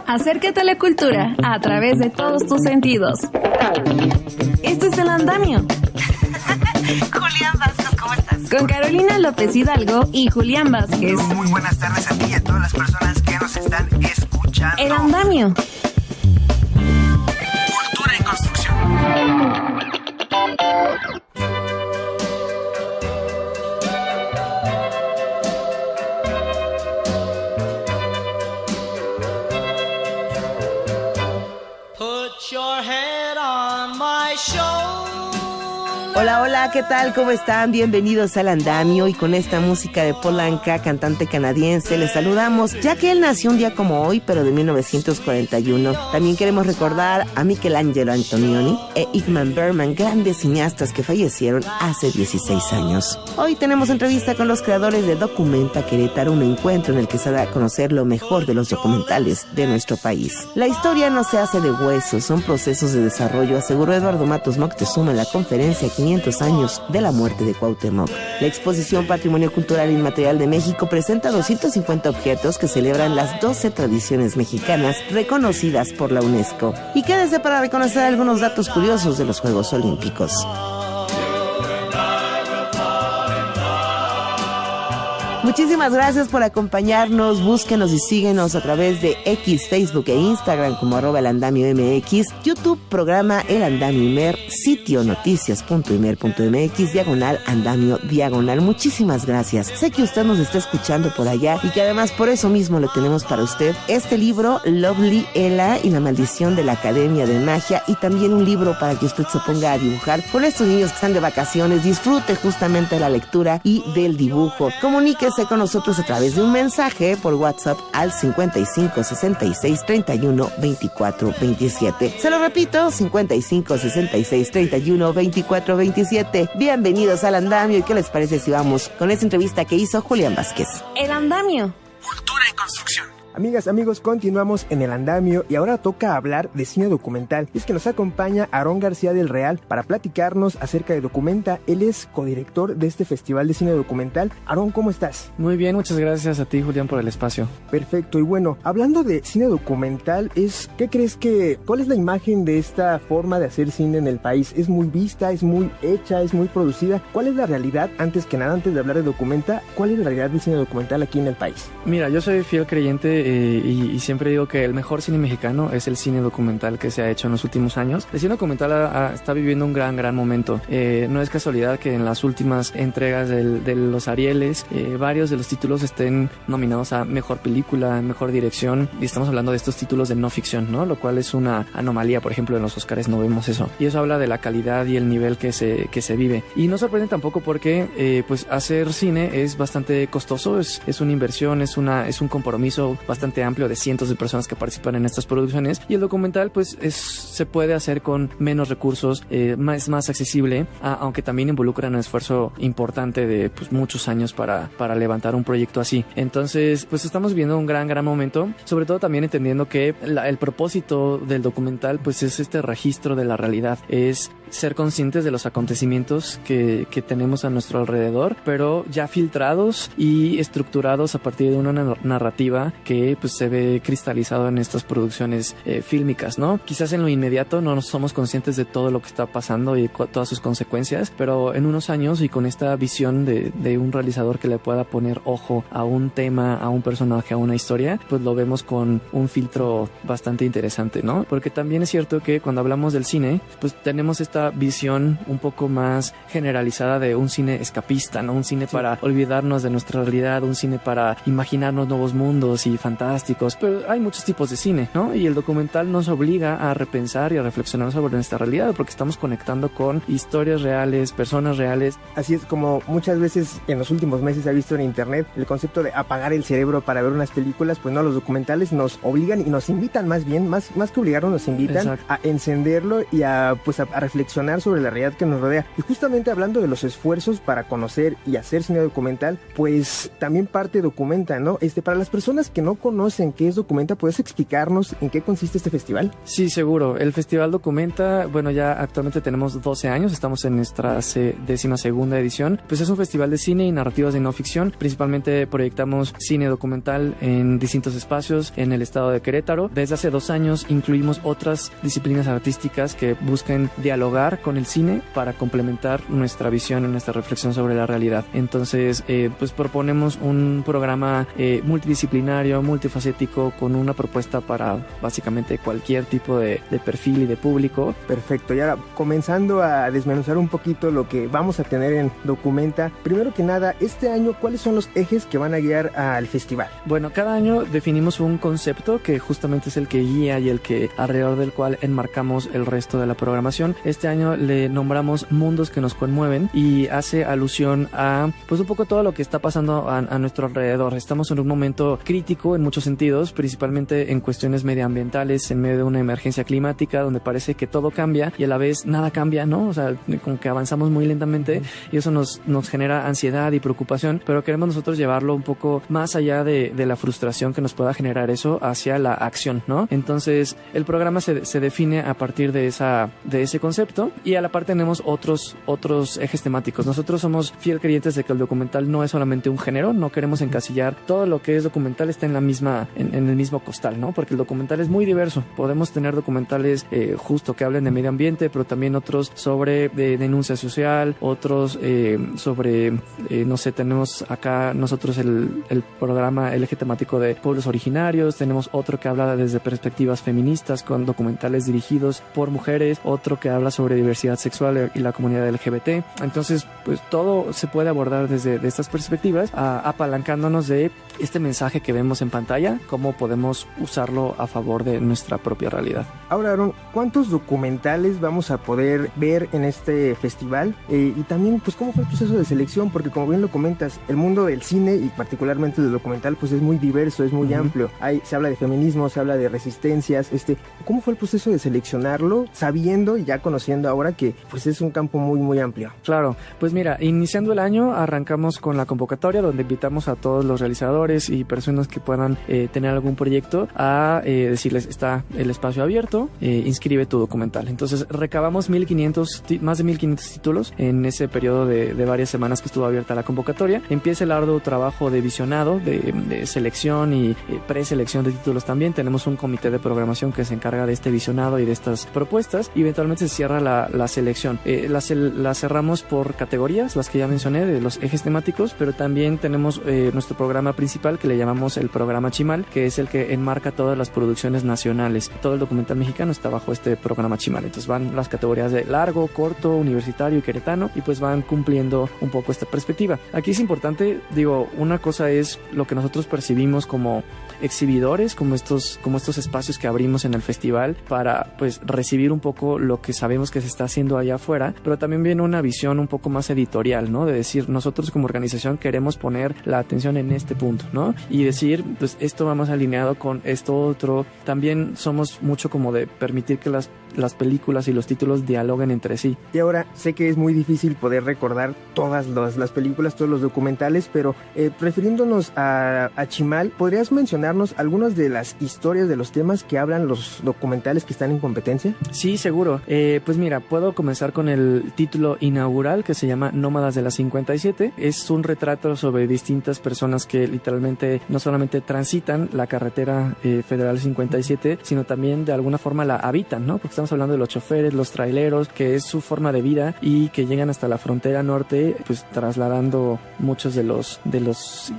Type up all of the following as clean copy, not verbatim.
Acércate a la cultura a través de todos tus sentidos. Esto es El Andamio. Julián Vázquez, ¿cómo estás? Con Carolina López Hidalgo y Julián Vázquez. Muy buenas tardes a ti y a todas las personas que nos están escuchando. El Andamio. Cultura en construcción. Hola, hola, ¿qué tal? ¿Cómo están? Bienvenidos al Andamio, y con esta música de Paul Anka, cantante canadiense, les saludamos, ya que él nació un día como hoy, pero de 1941. También queremos recordar a Michelangelo Antonioni e Ingmar Bergman, grandes cineastas que fallecieron hace 16 años. Hoy tenemos entrevista con los creadores de Documenta Querétaro, un encuentro en el que se da a conocer lo mejor de los documentales de nuestro país. La historia no se hace de huesos, son procesos de desarrollo, aseguró Eduardo Matos Moctezuma en la conferencia 500 años de la muerte de Cuauhtémoc. La exposición Patrimonio Cultural Inmaterial de México presenta 250 objetos que celebran las 12 tradiciones mexicanas reconocidas por la UNESCO. Y quédese para reconocer algunos datos curiosos de los Juegos Olímpicos. Muchísimas gracias por acompañarnos. Búsquenos y síguenos a través de X, Facebook e Instagram como @elandamiomx, YouTube, programa El Andamio Imer, sitio noticias.imer.mx, /andamio/. Muchísimas gracias. Sé que usted nos está escuchando por allá y que además por eso mismo lo tenemos para usted. Este libro, Lovely Ella y la maldición de la Academia de Magia, y también un libro para que usted se ponga a dibujar con estos niños que están de vacaciones. Disfrute justamente de la lectura y del dibujo. Comuníquese con nosotros a través de un mensaje por WhatsApp al 55 66 31 24 27. Se lo repito, 55 66 31 24 27. Bienvenidos al Andamio, y ¿qué les parece si vamos con esta entrevista que hizo Julián Vázquez? El Andamio. Cultura en construcción. Amigas, amigos, continuamos en El Andamio y ahora toca hablar de cine documental. Es que nos acompaña Aarón García del Real para platicarnos acerca de Documenta. Él es codirector de este Festival de Cine Documental. Aarón, ¿cómo estás? Muy bien, muchas gracias a ti, Julián, por el espacio. Perfecto, y bueno, hablando de cine documental, ¿qué crees cuál es la imagen de esta forma de hacer cine en el país? ¿Es muy vista, es muy hecha, es muy producida? ¿Cuál es la realidad, antes que nada, antes de hablar de Documenta, cuál es la realidad del cine documental aquí en el país? Mira, yo soy fiel creyente y siempre digo que el mejor cine mexicano es el cine documental que se ha hecho en los últimos años. El cine documental está viviendo un gran momento. No es casualidad que en las últimas entregas de los Arieles, varios de los títulos estén nominados a Mejor Película, Mejor Dirección, y estamos hablando de estos títulos de no ficción, ¿no? Lo cual es una anomalía. Por ejemplo, en los Óscares no vemos eso, y eso habla de la calidad y el nivel que se vive. Y no sorprende tampoco porque pues hacer cine es bastante costoso, es una inversión, es un compromiso bastante amplio de cientos de personas que participan en estas producciones, y el documental pues se puede hacer con menos recursos, es más accesible, aunque también involucra un esfuerzo importante de pues muchos años para levantar un proyecto así. Entonces pues estamos viviendo un gran momento, sobre todo también entendiendo que el propósito del documental pues es este registro de la realidad, es ser conscientes de los acontecimientos que tenemos a nuestro alrededor, pero ya filtrados y estructurados a partir de una narrativa que pues se ve cristalizado en estas producciones fílmicas, ¿no? Quizás en lo inmediato no somos conscientes de todo lo que está pasando y todas sus consecuencias, pero en unos años, y con esta visión de un realizador que le pueda poner ojo a un tema, a un personaje, a una historia, pues lo vemos con un filtro bastante interesante, ¿no? Porque también es cierto que cuando hablamos del cine, pues tenemos esta visión un poco más generalizada de un cine escapista, ¿no? Un cine para olvidarnos de nuestra realidad, un cine para imaginarnos nuevos mundos y fantásticos, pero hay muchos tipos de cine, ¿no? Y el documental nos obliga a repensar y a reflexionar sobre nuestra realidad, porque estamos conectando con historias reales, personas reales. Así es, como muchas veces en los últimos meses se ha visto en internet el concepto de apagar el cerebro para ver unas películas, pues no, los documentales nos obligan y nos invitan, más que obligarnos, nos invitan. Exacto. A encenderlo y a reflexionar reflexionar sobre la realidad que nos rodea. Y justamente hablando de los esfuerzos para conocer y hacer cine documental, pues también parte Documenta, ¿no? Para las personas que no conocen qué es Documenta, ¿puedes explicarnos en qué consiste este festival? Sí, seguro. El Festival Documenta, bueno, ya actualmente tenemos 12 años, estamos en nuestra 12ª edición. Pues es un festival de cine y narrativas de no ficción. Principalmente proyectamos cine documental en distintos espacios en el estado de Querétaro. Desde hace 2 años incluimos otras disciplinas artísticas que buscan dialogar con el cine para complementar nuestra visión y nuestra reflexión sobre la realidad. Entonces, pues proponemos un programa multidisciplinario, multifacético, con una propuesta para básicamente cualquier tipo de perfil y de público. Perfecto, y ahora comenzando a desmenuzar un poquito lo que vamos a tener en Documenta. Primero que nada, este año, ¿cuáles son los ejes que van a guiar al festival? Bueno, cada año definimos un concepto que justamente es el que guía y el que alrededor del cual enmarcamos el resto de la programación. Este año le nombramos Mundos que nos conmueven y hace alusión a pues un poco todo lo que está pasando a nuestro alrededor. Estamos en un momento crítico en muchos sentidos, principalmente en cuestiones medioambientales, en medio de una emergencia climática donde parece que todo cambia y a la vez nada cambia, ¿no? O sea, como que avanzamos muy lentamente y eso nos genera ansiedad y preocupación, pero queremos nosotros llevarlo un poco más allá de la frustración que nos pueda generar eso hacia la acción, ¿no? Entonces, el programa se define a partir de ese concepto y a la par tenemos otros ejes temáticos. Nosotros somos fiel creyentes de que el documental no es solamente un género, no queremos encasillar todo lo que es documental está en el mismo costal, ¿no? Porque el documental es muy diverso. Podemos tener documentales justo que hablen de medio ambiente, pero también otros sobre denuncia social, otros sobre, no sé, tenemos acá nosotros el programa, el eje temático de pueblos originarios, tenemos otro que habla desde perspectivas feministas con documentales dirigidos por mujeres, otro que habla sobre diversidad sexual y la comunidad LGBT. Entonces, pues todo se puede abordar desde estas perspectivas, apalancándonos de este mensaje que vemos en pantalla, cómo podemos usarlo a favor de nuestra propia realidad. Ahora, Aaron, ¿cuántos documentales vamos a poder ver en este festival? Y también, pues, ¿cómo fue el proceso de selección? Porque, como bien lo comentas, el mundo del cine y particularmente del documental, pues es muy diverso, es muy amplio. Se habla de feminismo, se habla de resistencias. ¿Cómo fue el proceso de seleccionarlo, sabiendo y ya conociendo ahora que, pues, es un campo muy, muy amplio? Claro, pues mira, iniciando el año arrancamos con la convocatoria donde invitamos a todos los realizadores y personas que puedan tener algún proyecto a decirles, está el espacio abierto, inscribe tu documental. Entonces recabamos más de 1500 títulos en ese periodo de varias semanas que estuvo abierta la convocatoria. Empieza el arduo trabajo de visionado, de selección y preselección de títulos también. Tenemos un comité de programación que se encarga de este visionado y de estas propuestas y eventualmente se cierra la selección. La cerramos por categorías, las que ya mencioné, de los ejes temáticos, pero también tenemos nuestro programa principal que le llamamos el programa Chimal, que es el que enmarca todas las producciones nacionales. Todo el documental mexicano está bajo este programa Chimal. Entonces van las categorías de largo, corto, universitario y queretano y pues van cumpliendo un poco esta perspectiva. Aquí es importante, una cosa es lo que nosotros percibimos como exhibidores, como estos espacios que abrimos en el festival para pues recibir un poco lo que sabemos que se está haciendo allá afuera, pero también viene una visión un poco más editorial, ¿no? De decir, nosotros como organización queremos poner la atención en este punto, ¿no? Y decir, pues esto va más alineado con esto otro. También somos mucho como de permitir que las películas y los títulos dialoguen entre sí. Y ahora sé que es muy difícil poder recordar todas las películas, todos los documentales, pero refiriéndonos a Chimal, ¿podrías mencionarnos algunas de las historias de los temas que hablan los documentales que están en competencia? Sí, seguro. Pues mira, puedo comenzar con el título inaugural que se llama Nómadas de la 57. Es un retrato sobre distintas personas que literalmente no solamente transitan la carretera federal 57, sino también de alguna forma la habitan, ¿no? Porque estamos hablando de los choferes, los traileros, que es su forma de vida y que llegan hasta la frontera norte, pues trasladando muchos de los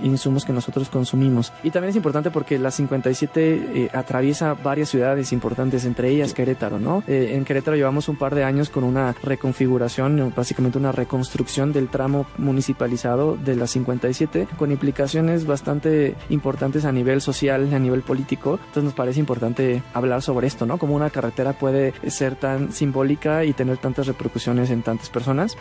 insumos que nosotros consumimos. Y también es importante porque la 57 atraviesa varias ciudades importantes, entre ellas Querétaro, ¿no? En Querétaro llevamos un par de años con una reconfiguración, básicamente una reconstrucción del tramo municipalizado de la 57, con implicaciones bastante importantes a nivel social, a nivel político. Entonces nos parece importante hablar sobre esto, ¿no? Como una carretera puede ser tan simbólica y tener tantas repercusiones en tantas personas.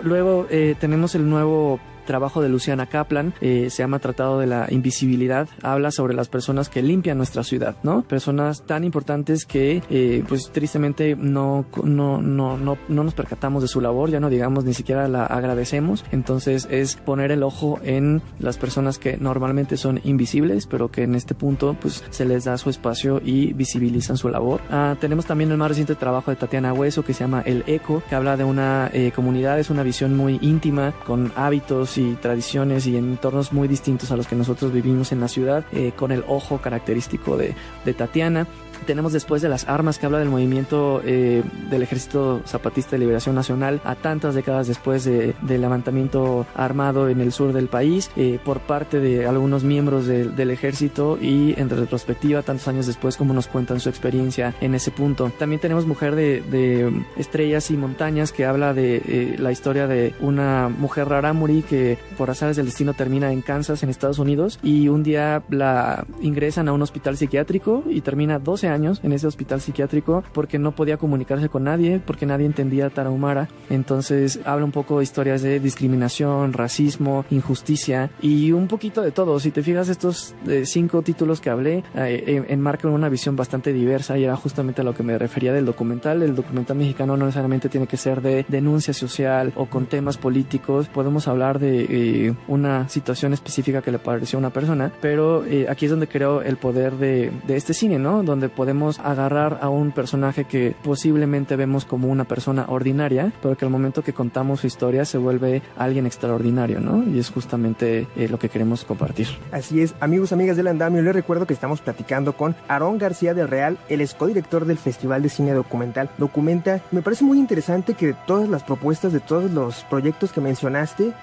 Luego tenemos el nuevo trabajo de Luciana Kaplan, se llama Tratado de la Invisibilidad, habla sobre las personas que limpian nuestra ciudad, ¿no? Personas tan importantes que pues tristemente no nos percatamos de su labor, ya no digamos ni siquiera la agradecemos. Entonces es poner el ojo en las personas que normalmente son invisibles, pero que en este punto pues se les da su espacio y visibilizan su labor. Tenemos también el más reciente trabajo de Tatiana Hueso que se llama El Eco, que habla de una comunidad, es una visión muy íntima con hábitos y tradiciones y entornos muy distintos a los que nosotros vivimos en la ciudad, con el ojo característico de Tatiana. Tenemos Después de las Armas, que habla del movimiento del Ejército Zapatista de Liberación Nacional a tantas décadas después del levantamiento armado en el sur del país por parte de algunos miembros del ejército, y en retrospectiva tantos años después como nos cuentan su experiencia en ese punto. También tenemos Mujer de Estrellas y Montañas, que habla de la historia de una mujer rarámuri que por azares del destino termina en Kansas, en Estados Unidos, y un día la ingresan a un hospital psiquiátrico y termina 12 años en ese hospital psiquiátrico porque no podía comunicarse con nadie, porque nadie entendía Tarahumara. Entonces habla un poco de historias de discriminación, racismo, injusticia y un poquito de todo. Si te fijas, estos 5 títulos que hablé enmarcan una visión bastante diversa, y era justamente a lo que me refería del documental. El documental mexicano no necesariamente tiene que ser de denuncia social o con temas políticos. Podemos hablar de una situación específica que le pareció a una persona, pero aquí es donde creo el poder de este cine, ¿no? Donde podemos agarrar a un personaje que posiblemente vemos como una persona ordinaria, pero que al momento que contamos su historia se vuelve alguien extraordinario, ¿no? Y es justamente lo que queremos compartir. Así es, amigos, amigas del Andamio, les recuerdo que estamos platicando con Aarón García del Real, él es codirector del Festival de Cine Documental Documenta. Me parece muy interesante que todas las propuestas de todos los proyectos que mencionaste,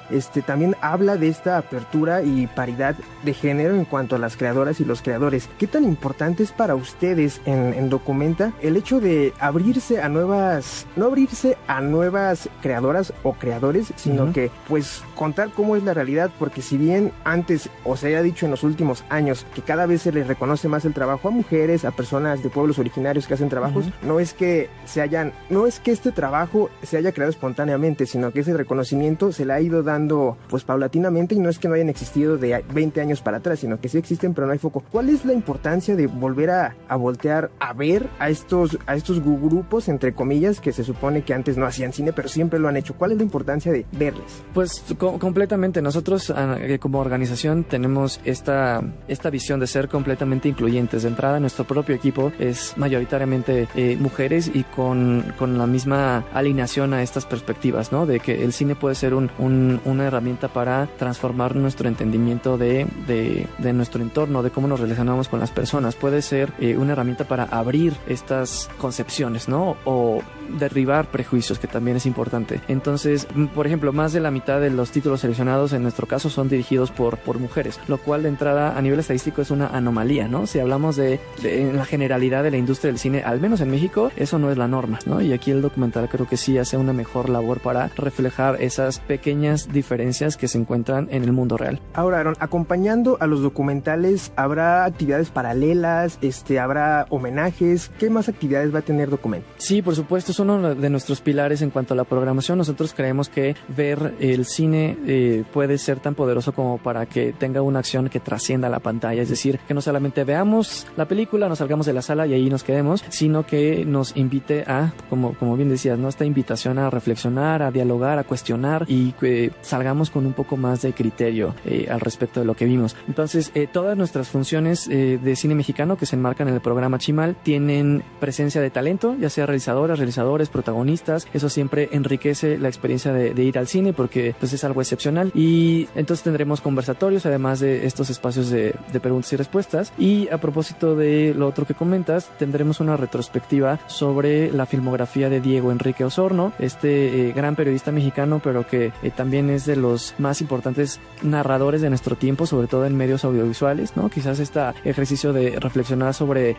también habla de esta apertura y paridad de género en cuanto a las creadoras y los creadores. ¿Qué tan importante es para ustedes en Documenta el hecho de abrirse a nuevas, no abrirse a nuevas creadoras o creadores, sino que pues contar cómo es la realidad? Porque si bien antes, o se haya dicho en los últimos años, que cada vez se les reconoce más el trabajo a mujeres, a personas de pueblos originarios que hacen trabajos, no es que este trabajo se haya creado espontáneamente, sino que ese reconocimiento se le ha ido dando pues paulatinamente, y no es que no hayan existido de 20 años para atrás, sino que sí existen, pero no hay foco. ¿Cuál es la importancia de volver a voltear a ver a estos grupos, entre comillas, que se supone que antes no hacían cine, pero siempre lo han hecho? ¿Cuál es la importancia de verles? Pues completamente. Nosotros como organización tenemos esta visión de ser completamente incluyentes. De entrada, nuestro propio equipo es mayoritariamente mujeres, y con la misma alineación a estas perspectivas, ¿no? De que el cine puede ser una herramienta para transformar nuestro entendimiento de nuestro entorno, de cómo nos relacionamos con las personas. Puede ser una herramienta para abrir estas concepciones, ¿no? O derribar prejuicios, que también es importante. Entonces, por ejemplo, más de la mitad de los títulos seleccionados en nuestro caso son dirigidos por mujeres, lo cual de entrada a nivel estadístico es una anomalía, ¿no? Si hablamos de la generalidad de la industria del cine, al menos en México, eso no es la norma, ¿no? Y aquí el documental creo que sí hace una mejor labor para reflejar esas pequeñas diferencias que se encuentran en el mundo real. Ahora, Aaron, acompañando a los documentales, ¿habrá actividades paralelas? ¿Habrá homenajes? ¿Qué más actividades va a tener Documenta? Sí, por supuesto, es uno de nuestros pilares en cuanto a la programación. Nosotros creemos que ver el cine puede ser tan poderoso como para que tenga una acción que trascienda la pantalla, es decir, que no solamente veamos la película, nos salgamos de la sala y ahí nos quedemos, sino que nos invite a, como bien decías, ¿no? Esta invitación a reflexionar, a dialogar, a cuestionar, y que salgamos con un poco más de criterio al respecto de lo que vimos. Entonces, todas nuestras funciones de cine mexicano que se enmarcan en el programa Chimal tienen presencia de talento, ya sea realizadores, protagonistas. Eso siempre enriquece la experiencia de ir al cine, porque pues es algo excepcional. Y entonces tendremos conversatorios, además de estos espacios de preguntas y respuestas. Y a propósito de lo otro que comentas, tendremos una retrospectiva sobre la filmografía de Diego Enrique Osorno, gran periodista mexicano, pero que también es de los más importantes narradores de nuestro tiempo, sobre todo en medios audiovisuales, ¿no? Quizás este ejercicio de reflexionar sobre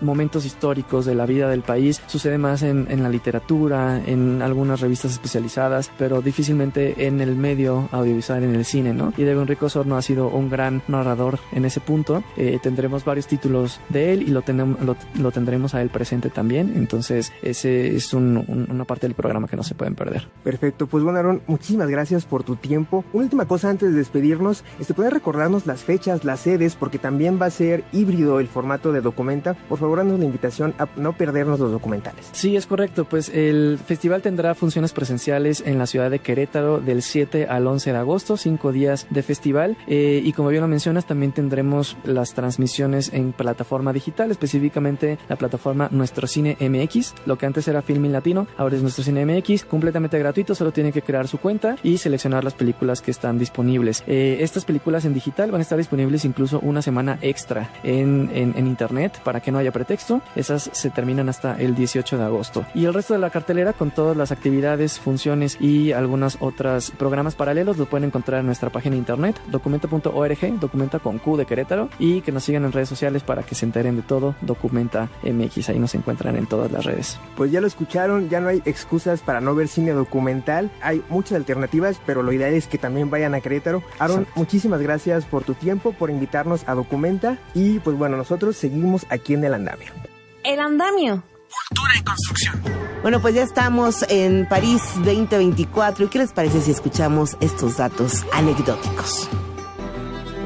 momentos históricos de la vida del país sucede más en la literatura, en algunas revistas especializadas, pero difícilmente en el medio audiovisual, en el cine, ¿no? Y Diego Enrique Osorno ha sido un gran narrador en ese punto. Tendremos varios títulos de él y lo tendremos a él presente también. Entonces, ese es una parte del programa que no se pueden perder. Perfecto. Pues bueno, Aarón, muchísimas gracias por tu tiempo. Una última cosa antes de despedirnos. ¿Puedes recordarnos las fechas, las sedes? Porque también va a ser híbrido el formato de Documenta. Por favor, haznos la invitación a no perdernos los documentales. Sí, es correcto. Pues el festival tendrá funciones presenciales en la ciudad de Querétaro del 7 al 11 de agosto, 5 días de festival. Y como bien lo mencionas, también tendremos las transmisiones en plataforma digital, específicamente la plataforma Nuestro Cine MX. Lo que antes era Filmin Latino, ahora es Nuestro Cine MX, completamente gratuito. Solo tienen que crear su cuenta y seleccionar las películas que están disponibles. Estas películas en digital van a estar disponibles incluso una semana extra en internet para que no haya pretexto. Esas se terminan hasta el 18 de agosto. Y el resto de la cartelera, con todas las actividades, funciones y algunos otros programas paralelos, lo pueden encontrar en nuestra página de internet, documenta.org, Documenta con Q de Querétaro, y que nos sigan en redes sociales para que se enteren de todo. Documenta MX, ahí nos encuentran en todas las redes. Pues ya lo escucharon, ya no hay excusas para no ver cine documental. Hay muchas alternativas, pero lo ideal es que también vayan a Querétaro. Aarón, muchísimas gracias por tu tiempo, por invitarnos a Documenta, y pues bueno, nosotros seguimos aquí en El Andamio. El Andamio. Cultura y construcción. Bueno, pues ya estamos en París 2024. ¿Y qué les parece si escuchamos estos datos anecdóticos?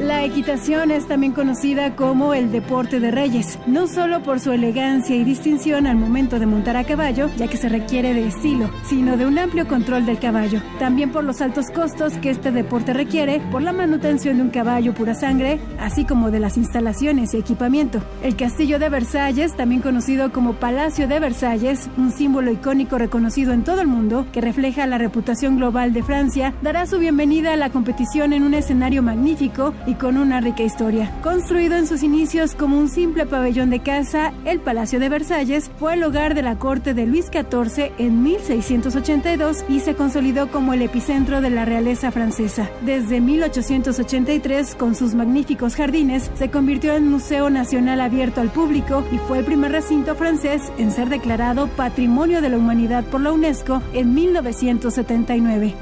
La equitación es también conocida como el deporte de reyes, no solo por su elegancia y distinción al momento de montar a caballo, ya que se requiere de estilo, sino de un amplio control del caballo. También por los altos costos que este deporte requiere, por la manutención de un caballo pura sangre, así como de las instalaciones y equipamiento. El Castillo de Versalles, también conocido como Palacio de Versalles, un símbolo icónico reconocido en todo el mundo, que refleja la reputación global de Francia, dará su bienvenida a la competición en un escenario magnífico y con una rica historia. Construido en sus inicios como un simple pabellón de caza, el Palacio de Versalles fue el hogar de la corte de Luis XIV en 1682 y se consolidó como el epicentro de la realeza francesa. Desde 1883, con sus magníficos jardines, se convirtió en museo nacional abierto al público y fue el primer recinto francés en ser declarado Patrimonio de la Humanidad por la UNESCO en 1979.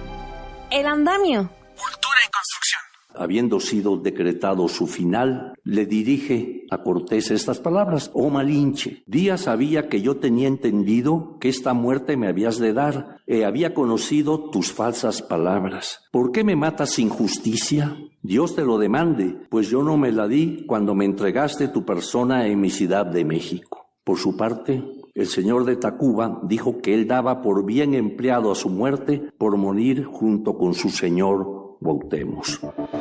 El Andamio. Cultura y construcción. Habiendo sido decretado su final, le dirige a Cortés estas palabras: oh Malinche, día sabía que yo tenía entendido que esta muerte me habías de dar, había conocido tus falsas palabras. ¿Por qué me matas sin justicia? Dios te lo demande, pues yo no me la di cuando me entregaste tu persona en mi ciudad de México. Por su parte, el señor de Tacuba dijo que él daba por bien empleado a su muerte por morir junto con su señor Cuauhtémoc.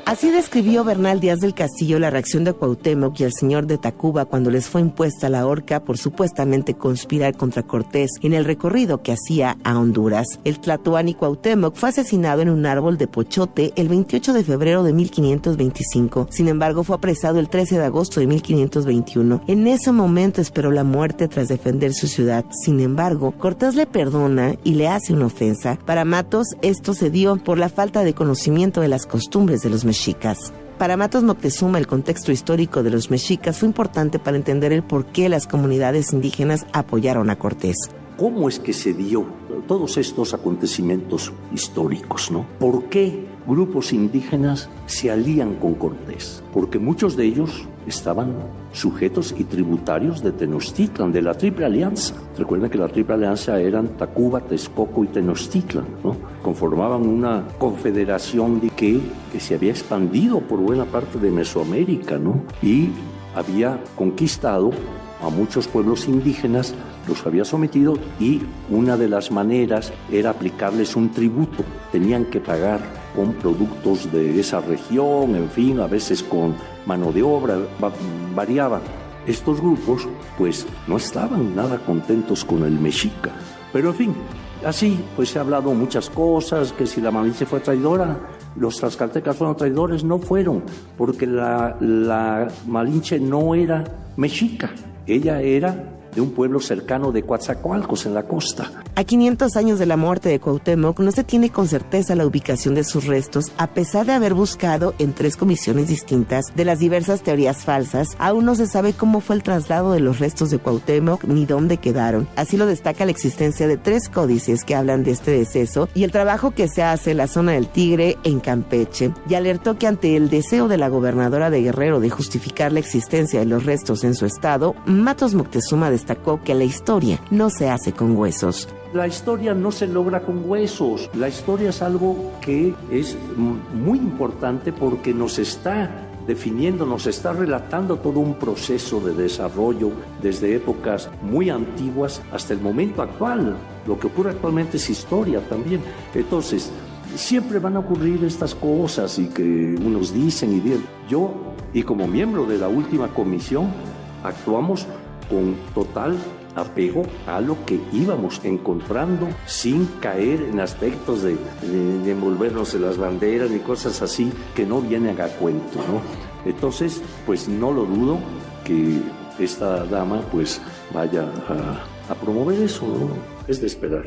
Así describió Bernal Díaz del Castillo la reacción de Cuauhtémoc y el señor de Tacuba cuando les fue impuesta la horca por supuestamente conspirar contra Cortés en el recorrido que hacía a Honduras. El tlatoani Cuauhtémoc fue asesinado en un árbol de pochote el 28 de febrero de 1525. Sin embargo, fue apresado el 13 de agosto de 1521. En ese momento esperó la muerte tras defender su ciudad. Sin embargo, Cortés le perdona y le hace una ofensa. Para Matos, esto se dio por la falta de conocimiento de las costumbres de los mexicas. Para Matos Moctezuma, el contexto histórico de los mexicas fue importante para entender el por qué las comunidades indígenas apoyaron a Cortés. ¿Cómo es que se dio todos estos acontecimientos históricos, no? ¿Por qué grupos indígenas se alían con Cortés? Porque muchos de ellos estaban sujetos y tributarios de Tenochtitlan, de la Triple Alianza. Recuerden que la Triple Alianza eran Tacuba, Texcoco y Tenochtitlan, ¿no? Conformaban una confederación que se había expandido por buena parte de Mesoamérica, ¿no? Y había conquistado a muchos pueblos indígenas, los había sometido, y una de las maneras era aplicarles un tributo. Tenían que pagar con productos de esa región, en fin, a veces con mano de obra, variaba. Estos grupos pues no estaban nada contentos con el mexica, pero en fin, así pues se ha hablado muchas cosas, que si la Malinche fue traidora, los tlaxcaltecas fueron traidores. No fueron, porque la Malinche no era mexica, ella era de un pueblo cercano de Coatzacoalcos, en la costa. A 500 años de la muerte de Cuauhtémoc, no se tiene con certeza la ubicación de sus restos, a pesar de haber buscado en 3 comisiones distintas de las diversas teorías falsas. Aún no se sabe cómo fue el traslado de los restos de Cuauhtémoc ni dónde quedaron. Así lo destaca la existencia de 3 códices que hablan de este deceso y el trabajo que se hace en la zona del Tigre, en Campeche, y alertó que ante el deseo de la gobernadora de Guerrero de justificar la existencia de los restos en su estado, Matos Moctezuma destacó que la historia no se hace con huesos. La historia no se logra con huesos. La historia es algo que es muy importante porque nos está definiendo, nos está relatando todo un proceso de desarrollo desde épocas muy antiguas hasta el momento actual. Lo que ocurre actualmente es historia también. Entonces, siempre van a ocurrir estas cosas y que unos dicen y dicen. Yo, y como miembro de la última comisión, actuamos con total apego a lo que íbamos encontrando sin caer en aspectos de envolvernos en las banderas ni cosas así que no vienen a cuento, ¿no? Entonces, pues no lo dudo que esta dama pues vaya a promover eso, ¿no? Es de esperar.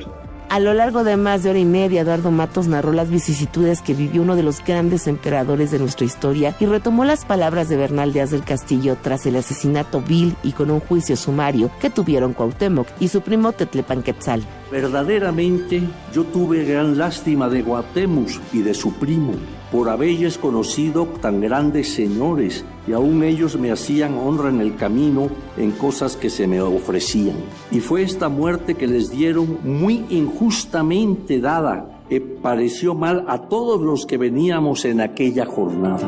A lo largo de más de hora y media, Eduardo Matos narró las vicisitudes que vivió uno de los grandes emperadores de nuestra historia y retomó las palabras de Bernal Díaz del Castillo tras el asesinato vil y con un juicio sumario que tuvieron Cuauhtémoc y su primo Tetlepanquetzal. Verdaderamente yo tuve gran lástima de Guatemus y de su primo por haberles conocido tan grandes señores, y aún ellos me hacían honra en el camino en cosas que se me ofrecían. Y fue esta muerte que les dieron muy injustamente dada, que pareció mal a todos los que veníamos en aquella jornada.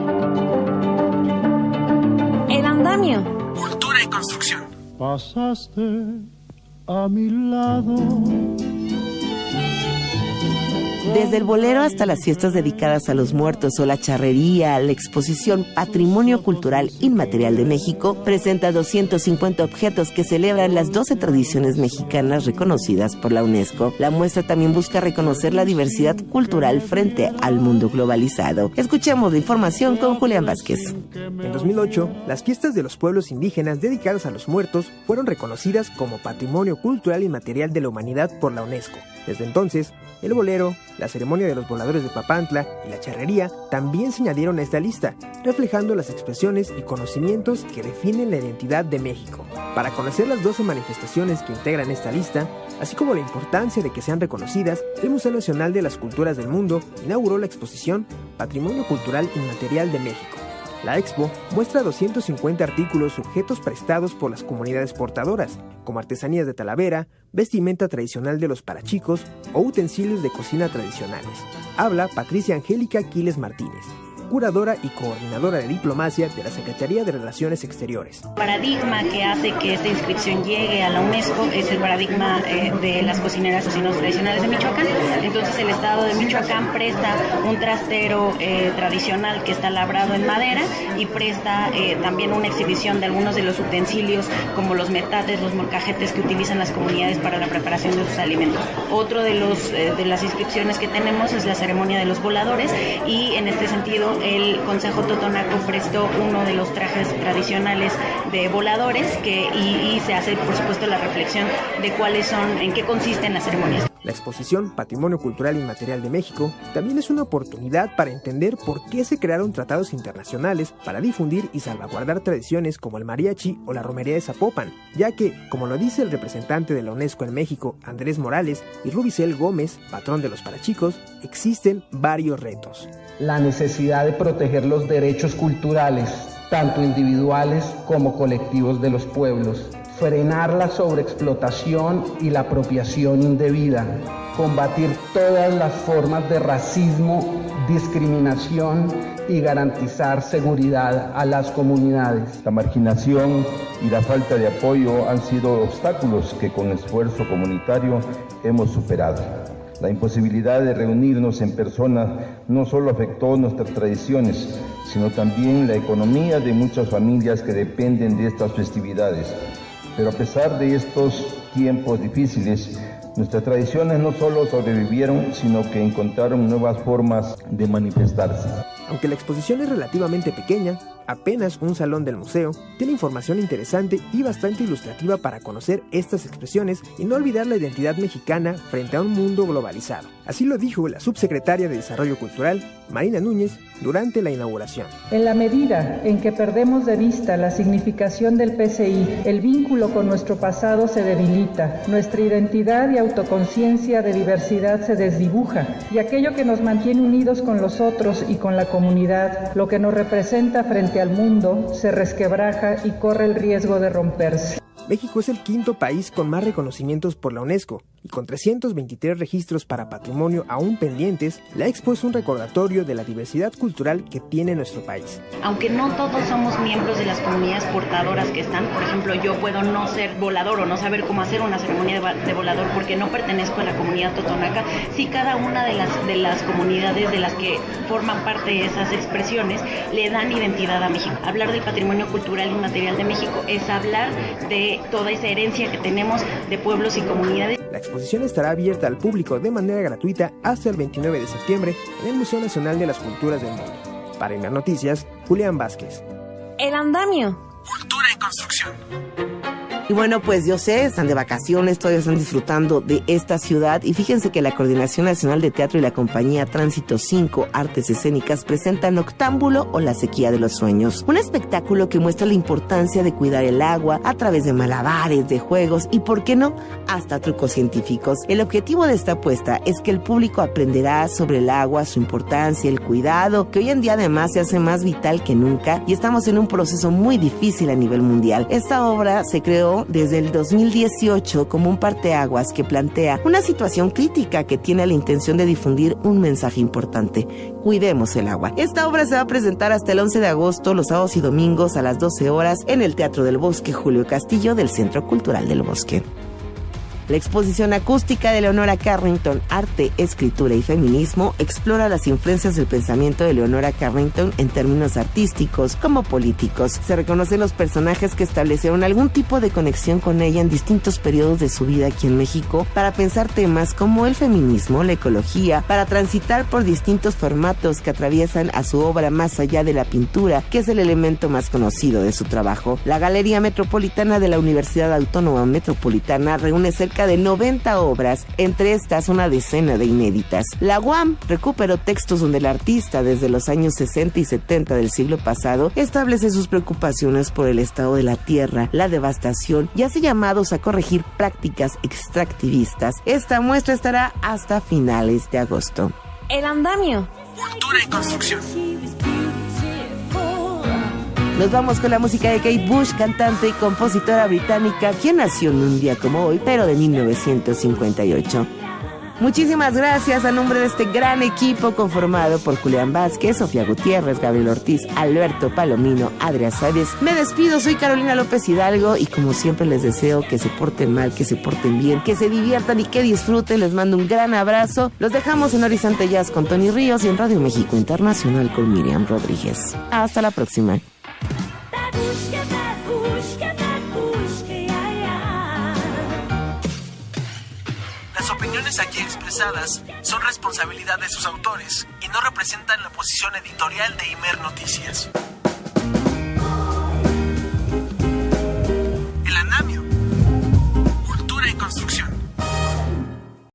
El andamio. Cultura y construcción. Pasaste a mi lado. Desde el bolero hasta las fiestas dedicadas a los muertos o la charrería, la exposición Patrimonio Cultural Inmaterial de México presenta 250 objetos que celebran las 12 tradiciones mexicanas reconocidas por la UNESCO. La muestra también busca reconocer la diversidad cultural frente al mundo globalizado. Escuchemos la información con Julián Vázquez. En 2008, las fiestas de los pueblos indígenas dedicadas a los muertos fueron reconocidas como Patrimonio Cultural Inmaterial de la Humanidad por la UNESCO. Desde entonces, el bolero, la ceremonia de los voladores de Papantla y la charrería también se añadieron a esta lista, reflejando las expresiones y conocimientos que definen la identidad de México. Para conocer las 12 manifestaciones que integran esta lista, así como la importancia de que sean reconocidas, el Museo Nacional de las Culturas del Mundo inauguró la exposición Patrimonio Cultural Inmaterial de México. La expo muestra 250 artículos y objetos prestados por las comunidades portadoras, como artesanías de Talavera, vestimenta tradicional de los parachicos o utensilios de cocina tradicionales. Habla Patricia Angélica Quiles Martínez, curadora y coordinadora de diplomacia de la Secretaría de Relaciones Exteriores. El paradigma que hace que esta inscripción llegue a la UNESCO es el paradigma de las cocineras y cocineros tradicionales de Michoacán. Entonces el estado de Michoacán presta un trastero tradicional que está labrado en madera y presta también una exhibición de algunos de los utensilios como los metates, los molcajetes que utilizan las comunidades para la preparación de sus alimentos. Otro de las inscripciones que tenemos es la ceremonia de los voladores y en este sentido el Consejo Totonaco prestó uno de los trajes tradicionales de voladores y se hace por supuesto la reflexión de cuáles son, en qué consisten las ceremonias. La exposición Patrimonio Cultural Inmaterial de México también es una oportunidad para entender por qué se crearon tratados internacionales para difundir y salvaguardar tradiciones como el mariachi o la romería de Zapopan, ya que, como lo dice el representante de la UNESCO en México, Andrés Morales, y Rubicel Gómez, patrón de los parachicos, existen varios retos. La necesidad de proteger los derechos culturales, tanto individuales como colectivos de los pueblos, frenar la sobreexplotación y la apropiación indebida, combatir todas las formas de racismo, discriminación y garantizar seguridad a las comunidades. La marginación y la falta de apoyo han sido obstáculos que con esfuerzo comunitario hemos superado. La imposibilidad de reunirnos en persona no solo afectó nuestras tradiciones, sino también la economía de muchas familias que dependen de estas festividades. Pero a pesar de estos tiempos difíciles, nuestras tradiciones no solo sobrevivieron, sino que encontraron nuevas formas de manifestarse. Aunque la exposición es relativamente pequeña, apenas un salón del museo, tiene información interesante y bastante ilustrativa para conocer estas expresiones y no olvidar la identidad mexicana frente a un mundo globalizado. Así lo dijo la subsecretaria de Desarrollo Cultural, Marina Núñez, durante la inauguración. En la medida en que perdemos de vista la significación del PCI, el vínculo con nuestro pasado se debilita, nuestra identidad y autoconciencia de diversidad se desdibuja, y aquello que nos mantiene unidos con los otros y con la comunidad, lo que nos representa frente al mundo, se resquebraja y corre el riesgo de romperse. México es el quinto país con más reconocimientos por la UNESCO, y con 323 registros para patrimonio aún pendientes, la Expo es un recordatorio de la diversidad cultural que tiene nuestro país. Aunque no todos somos miembros de las comunidades portadoras que están, por ejemplo, yo puedo no ser volador o no saber cómo hacer una ceremonia de volador porque no pertenezco a la comunidad totonaca, sí cada una de las comunidades de las que forman parte de esas expresiones le dan identidad a México. Hablar del patrimonio cultural inmaterial de México es hablar de toda esa herencia que tenemos de pueblos y comunidades. La exposición estará abierta al público de manera gratuita hasta el 29 de septiembre en el Museo Nacional de las Culturas del Mundo. Para Imer Noticias, Julián Vázquez. El andamio. Cultura y construcción. Y bueno, pues yo sé, están de vacaciones, todavía están disfrutando de esta ciudad y fíjense que la Coordinación Nacional de Teatro y la compañía Tránsito 5 Artes Escénicas presentan Noctámbulo o la sequía de los sueños, un espectáculo que muestra la importancia de cuidar el agua a través de malabares, de juegos y, ¿por qué no?, hasta trucos científicos. El objetivo de esta apuesta es que el público aprenderá sobre el agua, su importancia, el cuidado, que hoy en día además se hace más vital que nunca y estamos en un proceso muy difícil a nivel mundial. Esta obra se creó desde el 2018 como un parteaguas que plantea una situación crítica que tiene la intención de difundir un mensaje importante: cuidemos el agua. Esta obra se va a presentar hasta el 11 de agosto, los sábados y domingos a las 12 horas en el Teatro del Bosque Julio Castillo del Centro Cultural del Bosque. La exposición acústica de Leonora Carrington, Arte, Escritura y Feminismo, explora las influencias del pensamiento de Leonora Carrington en términos artísticos como políticos. Se reconocen los personajes que establecieron algún tipo de conexión con ella en distintos periodos de su vida aquí en México para pensar temas como el feminismo, la ecología, para transitar por distintos formatos que atraviesan a su obra más allá de la pintura, que es el elemento más conocido de su trabajo. La Galería Metropolitana de la Universidad Autónoma Metropolitana reúne cerca de 90 obras, entre estas una decena de inéditas. La UAM recuperó textos donde el artista, desde los años 60 y 70 del siglo pasado, establece sus preocupaciones por el estado de la tierra, la devastación y hace llamados a corregir prácticas extractivistas. Esta muestra estará hasta finales de agosto. El andamio. Cultura y construcción. Nos vamos con la música de Kate Bush, cantante y compositora británica, quien nació en un día como hoy, pero de 1958. Muchísimas gracias a nombre de este gran equipo conformado por Julián Vázquez, Sofía Gutiérrez, Gabriel Ortiz, Alberto Palomino, Adrián Sáez. Me despido, soy Carolina López Hidalgo y como siempre les deseo que se porten mal, que se porten bien, que se diviertan y que disfruten. Les mando un gran abrazo. Los dejamos en Horizonte Jazz con Tony Ríos y en Radio México Internacional con Miriam Rodríguez. Hasta la próxima. Las opiniones aquí expresadas son responsabilidad de sus autores y no representan la posición editorial de Imer Noticias.